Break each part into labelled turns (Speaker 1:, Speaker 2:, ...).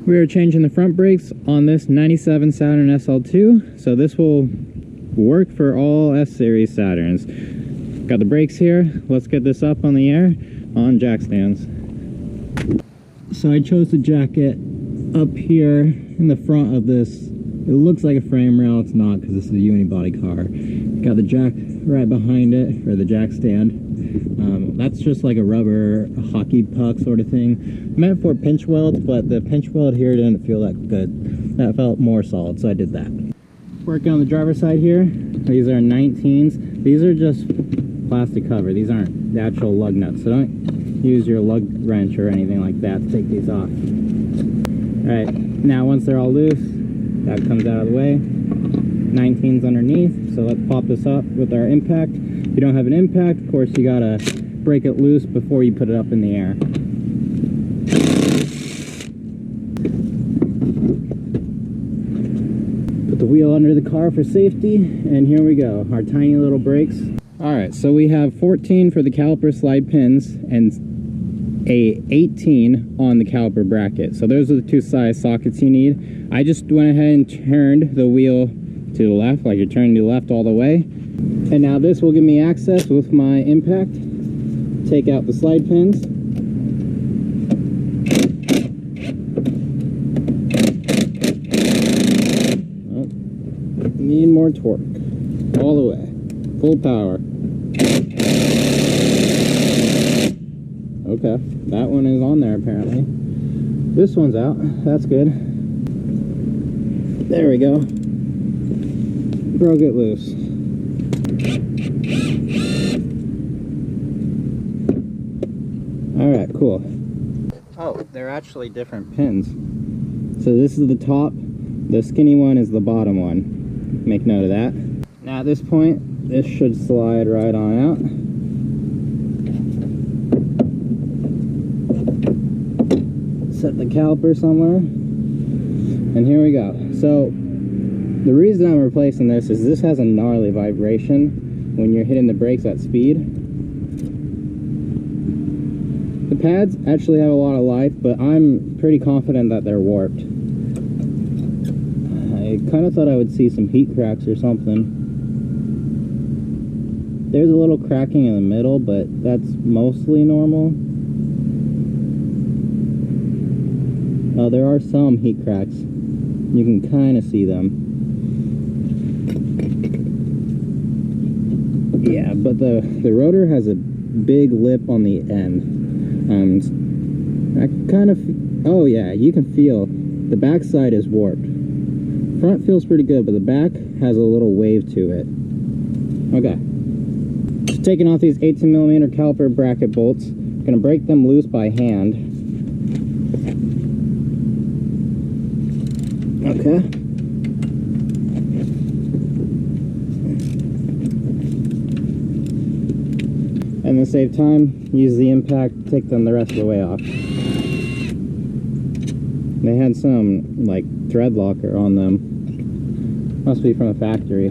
Speaker 1: We are changing the front brakes on this 97 Saturn SL2, so this will work for all S-Series Saturns. Got the brakes here. Let's get this up on the air on jack stands. So I chose to jack it up here in the front of this. It looks like a frame rail, it's not because this is a unibody car. Got the jack right behind it, or the jack stand. That's just like a rubber hockey puck sort of thing. Meant for pinch welds, but the pinch weld here didn't feel that good. That felt more solid, so I did that. Working on the driver's side here. These are 19s. These are just plastic cover. These aren't the actual lug nuts, so don't use your lug wrench or anything like that to take these off. Alright, now once they're all loose, that comes out of the way. 19s underneath, so let's pop this up with our impact. If you don't have an impact, of course you gotta break it loose before you put it up in the air. Put the wheel under the car for safety, and here we go, our tiny little brakes. Alright, so we have 14 for the caliper slide pins and a 18 on the caliper bracket. So those are the two size sockets you need. I just went ahead and turned the wheel to the left, like you're turning to the left all the way. And now this will give me access with my impact. Take out the slide pins. Oh, need more torque. All the way. Full power. Okay, that one is on there apparently. This one's out. That's good. There we go. Broke it loose. Alright, cool. Oh, they're actually different pins. So this is the top, the skinny one is the bottom one. Make note of that. Now at this point, this should slide right on out. Set the caliper somewhere. And here we go. So the reason I'm replacing this is this has a gnarly vibration when you're hitting the brakes at speed. The pads actually have a lot of life, but I'm pretty confident that they're warped. I kind of thought I would see some heat cracks or something. There's a little cracking in the middle, but that's mostly normal. Oh, there are some heat cracks. You can kind of see them. Yeah, but the rotor has a big lip on the end. I kind of, oh yeah, you can feel the back side is warped. Front feels pretty good, but the back has a little wave to it. Okay. Just taking off these 18mm caliper bracket bolts. Gonna break them loose by hand. Okay. And to save time, use the impact, take them the rest of the way off. They had some, like, thread locker on them. Must be from the factory.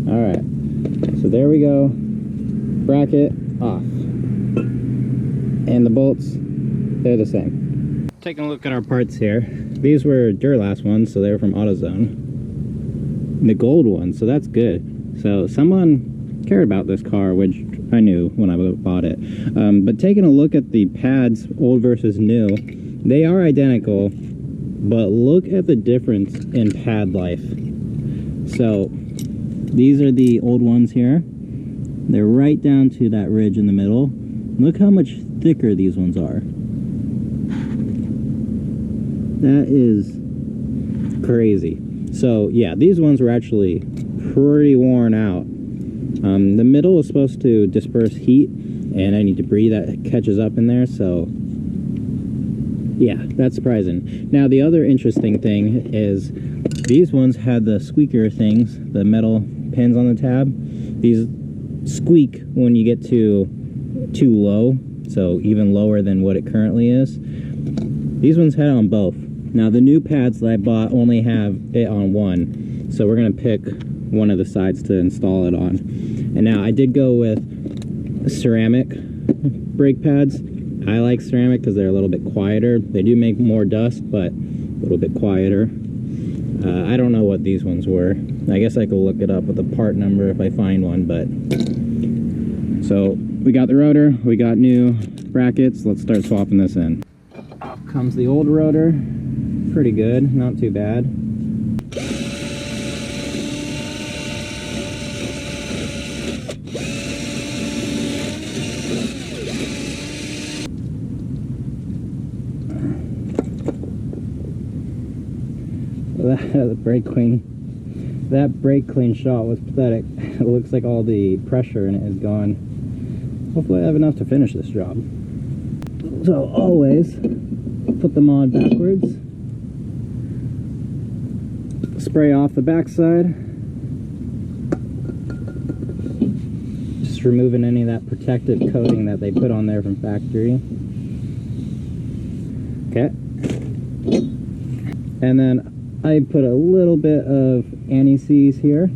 Speaker 1: Alright, so there we go. Bracket off. And the bolts, they're the same. Taking a look at our parts here. These were Durlast ones, so they were from AutoZone. The gold ones, so that's good. So someone cared about this car, which I knew when I bought it. But taking a look at the pads, old versus new, they are identical, but look at the difference in pad life. So these are the old ones here. They're right down to that ridge in the middle. Look how much thicker these ones are. That is crazy. So yeah, these ones were actually pretty worn out. The middle is supposed to disperse heat and any debris that catches up in there, so yeah, that's surprising. Now the other interesting thing is these ones had the squeaker things, the metal pins on the tab. These squeak when you get too low, so even lower than what it currently is. These ones had it on both. Now the new pads that I bought only have it on one, so we're gonna pick one of the sides to install it on. And now I did go with ceramic brake pads. I like ceramic because they're a little bit quieter. They do make more dust, but a little bit quieter. I don't know what these ones were. I guess I could look it up with the part number if I find one, but... So, we got the rotor, we got new brackets. Let's start swapping this in. Up comes the old rotor. Pretty good, not too bad. That brake clean shot was pathetic. It looks like all the pressure in it is gone. Hopefully I have enough to finish this job. So always put the mod backwards. Spray off the backside. Just removing any of that protective coating that they put on there from factory. Okay. And then I put a little bit of anti-seize here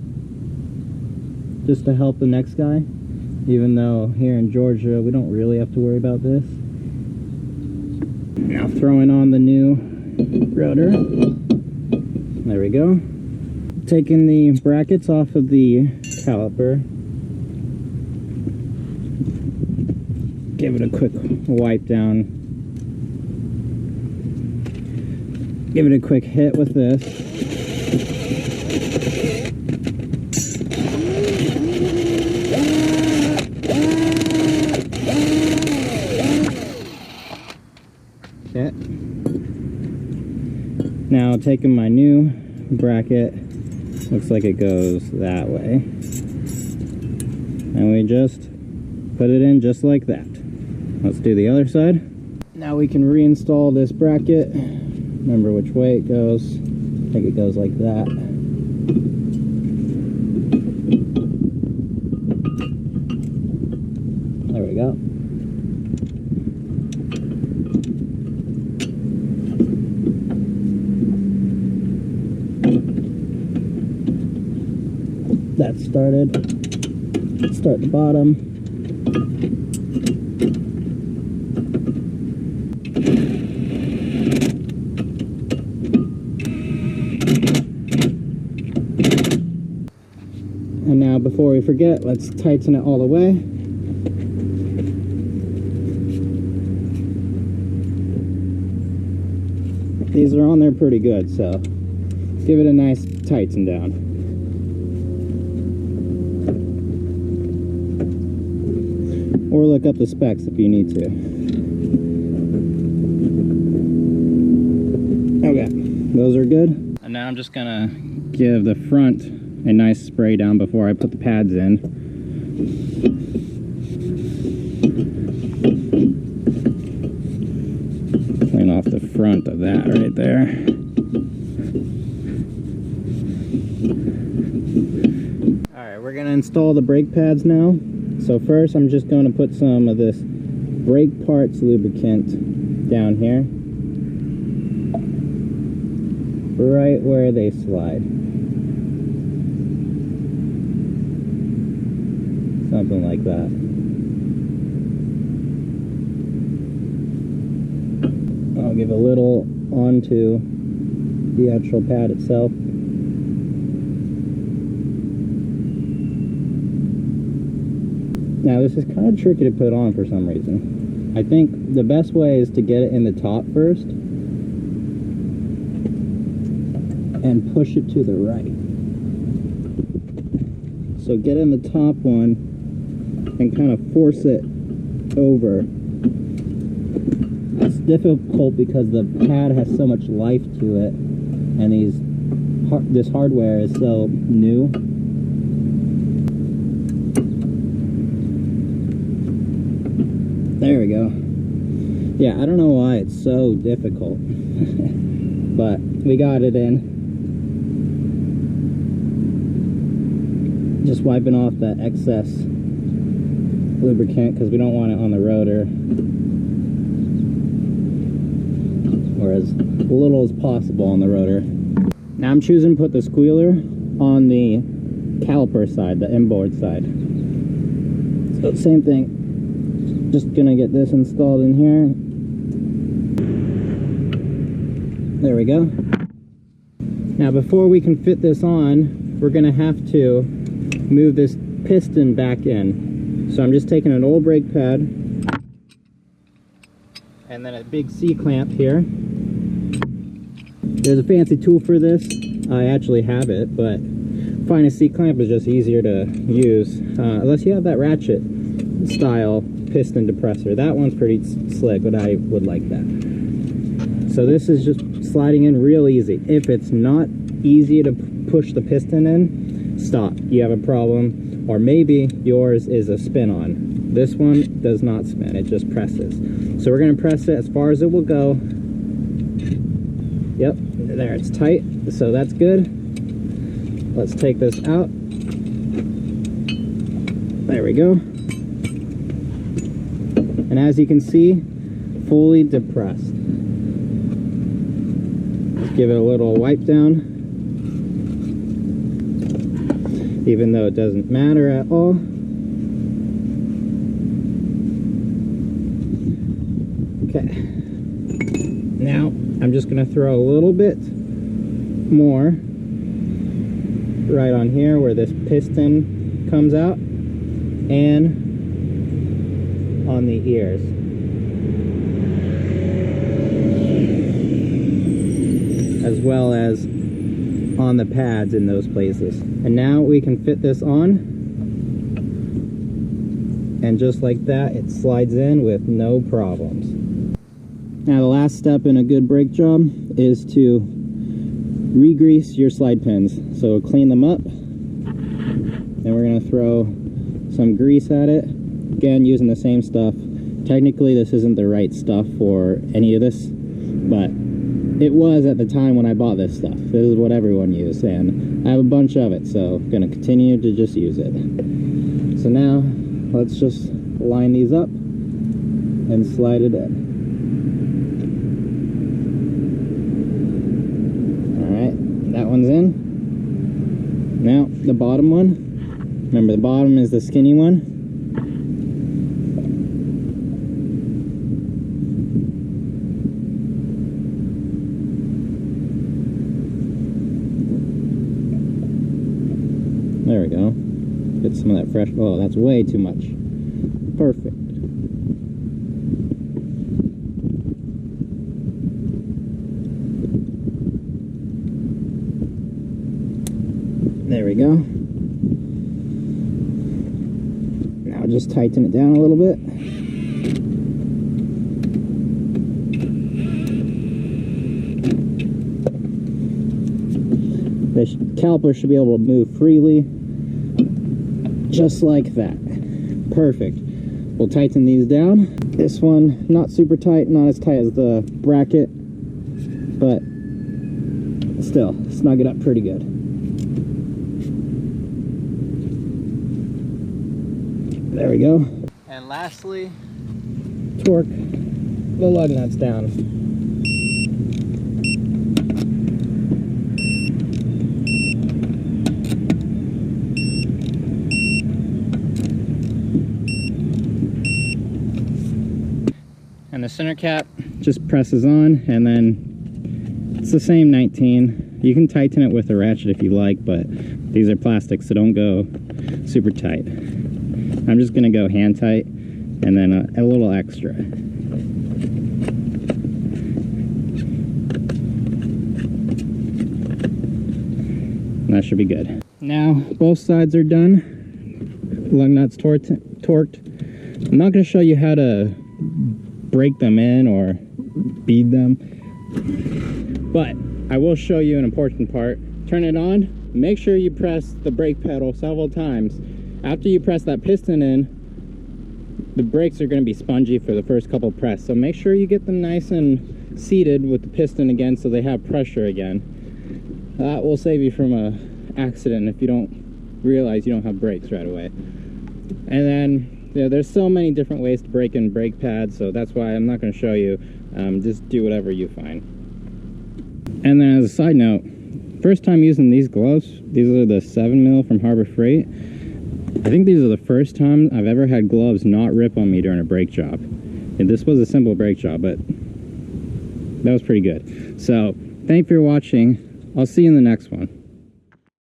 Speaker 1: just to help the next guy, even though here in Georgia we don't really have to worry about this. Now throwing on the new rotor. There we go. Taking the brackets off of the caliper. Give it a quick wipe down. Give it a quick hit with this. Okay. Now taking my new bracket, looks like it goes that way. And we just put it in just like that. Let's do the other side. Now we can reinstall this bracket. Remember which way it goes. I think it goes like that. There we go. That started. Start the bottom. And now before we forget, let's tighten it all the way. These are on there pretty good, so give it a nice tighten down. Or look up the specs if you need to. Okay, those are good. And now I'm just gonna give the front a nice spray down before I put the pads in. Clean off the front of that right there. Alright, we're gonna install the brake pads now. So first I'm just going to put some of this brake parts lubricant down here. Right where they slide. Something like that. I'll give a little onto the actual pad itself. Now this is kind of tricky to put on for some reason. I think the best way is to get it in the top first and push it to the right. So get in the top one and kind of force it over. It's difficult because the pad has so much life to it, and this hardware is so new. There we go. Yeah, I don't know why it's so difficult, but we got it in. Just wiping off that excess lubricant because we don't want it on the rotor, or as little as possible on the rotor. Now I'm choosing to put the squealer on the caliper side, the inboard side. So same thing. Just gonna get this installed in here. There we go. Now before we can fit this on, we're gonna have to move this piston back in. So I'm just taking an old brake pad and then a big C-clamp here. There's a fancy tool for this. I actually have it, but finding a C-clamp is just easier to use. Unless you have that ratchet style piston depressor. That one's pretty slick, but I would like that. So this is just sliding in real easy. If it's not easy to push the piston in, stop. You have a problem. Or maybe yours is a spin-on. This one does not spin, it just presses. So we're gonna press it as far as it will go. Yep, there, it's tight, so that's good. Let's take this out. There we go. And as you can see, fully depressed. Let's give it a little wipe down. Even though it doesn't matter at all. Okay. Now, I'm just gonna throw a little bit more right on here where this piston comes out and on the ears. As well as on the pads in those places. And now we can fit this on. And just like that, it slides in with no problems. Now the last step in a good brake job is to re-grease your slide pins. So clean them up. Then we're gonna throw some grease at it. Again, using the same stuff. Technically, this isn't the right stuff for any of this, but it was at the time when I bought this stuff. This is what everyone used, and I have a bunch of it, so I'm gonna continue to just use it. So now, let's just line these up and slide it in. Alright, that one's in. Now, the bottom one. Remember, the bottom is the skinny one. There we go. Get some of that fresh. Oh, that's way too much. Perfect. There we go. Now just tighten it down a little bit. The caliper should be able to move freely. Just like that. Perfect. We'll tighten these down. This one, not super tight, not as tight as the bracket, but still, snug it up pretty good. There we go. And lastly, torque the lug nuts down. And the center cap just presses on, and then it's the same 19. You can tighten it with a ratchet if you like, but these are plastic, so don't go super tight. I'm just gonna go hand tight and then a little extra. And that should be good. Now both sides are done. Lug nuts torqued. I'm not gonna show you how to break them in or bead them, but I will show you an important part. Turn it on, make sure you press the brake pedal several times. After you press that piston in, the brakes are going to be spongy for the first couple press, so make sure you get them nice and seated with the piston again so they have pressure again. That will save you from an accident if you don't realize you don't have brakes right away. And then there's so many different ways to break in brake pads, so that's why I'm not going to show you. Just do whatever you find. And then as a side note, first time using these gloves, these are the 7mm from Harbor Freight. I think these are the first time I've ever had gloves not rip on me during a brake job. And this was a simple brake job, but that was pretty good. So, thank you for watching. I'll see you in the next one.